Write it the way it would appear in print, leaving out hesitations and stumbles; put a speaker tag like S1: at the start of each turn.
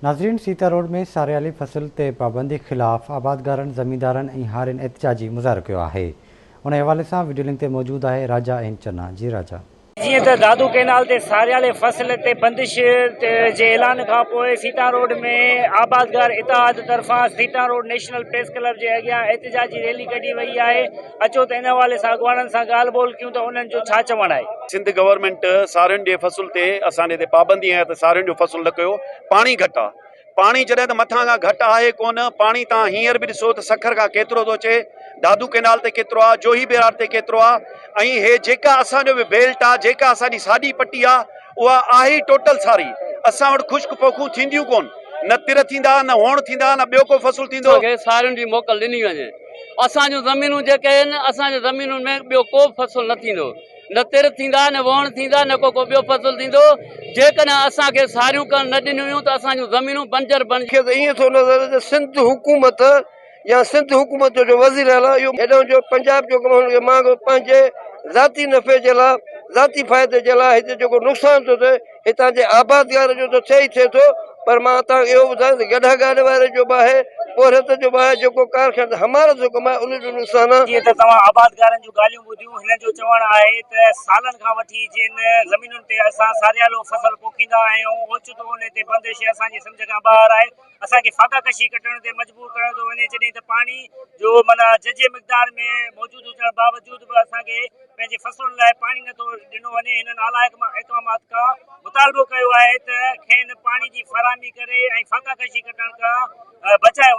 S1: नाज़रीन, सीता रोड में सारियाली फसल ते पाबंदी ख़िलाफ़ आबादगारनि ज़मींदारनि ऐं हारियुनि एहतिजाजी मुज़ाहिरो कयो आहे। उन हवाले सां वीडियो लिंक ते मौजूदु आहे राजा ऐं चन्ना। जी राजा।
S2: जीअं त दादू कैनाल ते सारियाले फसल ते बंदिश जे ऐलान खां पोइ सीता रोड में आबादगार इतिहाद तरफ़ां Sita road national press club जे अॻियां एहतिजाजी रैली कढी वई आहे। अचो त इन हवाले सां अॻवाननि सां ॻाल्हि ॿोल कयूं त उन्हनि जो छा चवणु आहे।
S3: सिंध गवर्नमेंट सारियुनि जे फसल ते असांजे ते पाबंदी आहे त सारियुनि जो फसल न कयो। पाणी घटि आहे, पाणी जॾहिं त मथां खां घटि आहे कोन, पाणी तव्हां हींअर बि ॾिसो त सखर खां केतिरो थो अचे, दादू कैनाल ते केतिरो आहे, जोही बेरार ते केतिरो आहे, ऐं हे जेका असांजो बि बेल्ट आहे, जेका असांजी साॼी पट्टी आहे, उहा आहे टोटल सारी। असां वटि ख़ुश्क पोखूं थींदियूं कोन, न तिर थींदा, न होण थींदा, न ॿियो को फसल थींदो।
S4: सारियुनि जी मोकल ॾिनी वञे। असांजूं ज़मीनूं जेके आहिनि, असांजे ज़मीनुनि में ॿियो को फसल न थींदो, न तिर थींदा, न वण थींदा, न को ॿियो फसल थींदो। जेकॾहिं असांखे सारियूं करण न ॾिनियूं हुयूं त असांजूं ज़मीनूं बंजर बणिजी।
S5: ईअं थो नज़र अचे सिंध हुकूमत या सिंध हुकूमत जो वज़ीर आला इहो हेॾो जो पंजाब जो कमु मां पंहिंजे ज़ाती नफ़े जे लाइ, ज़ाती फ़ाइदे जे लाइ हिते जेको नुक़सानु थो थिए हितां जे आबादगार जो त थिए ई थिए थो, पर मां तव्हांखे इहो ॿुधायां त गॾा गाॾ वारे जो बि आहे, पोरत जो बि आहे, जेको कारखानो हमारत जो कमु आहे उनजो नुक़सानु आहे।
S2: जीअं त तव्हां आबादगारनि जूं ॻाल्हियूं ॿुधियूं, हिन जो चवणु आहे त सालनि खां वठी जिन ज़मीनुनि ते असां सारियालो फसल पोखींदा आहियूं, ओचितो उन ते बंदिश असांजी सम्झ खां ॿाहिरि आहे। असांखे फाका कशी कटण ते मजबूर कयो थो वञे, जॾहिं त पाणी जो माना जजे मिक़दार में मौजूदु हुजण बावजूद बि असांखे पंहिंजे फसलुनि लाइ पाणी नथो ॾिनो वञे। हिननि अलाइक़ इक़दामात खां मुतालबो कयो आहे त खेनि पाणी जी फ़राहमी करे ऐं फाका कशी कटण खां बचायो।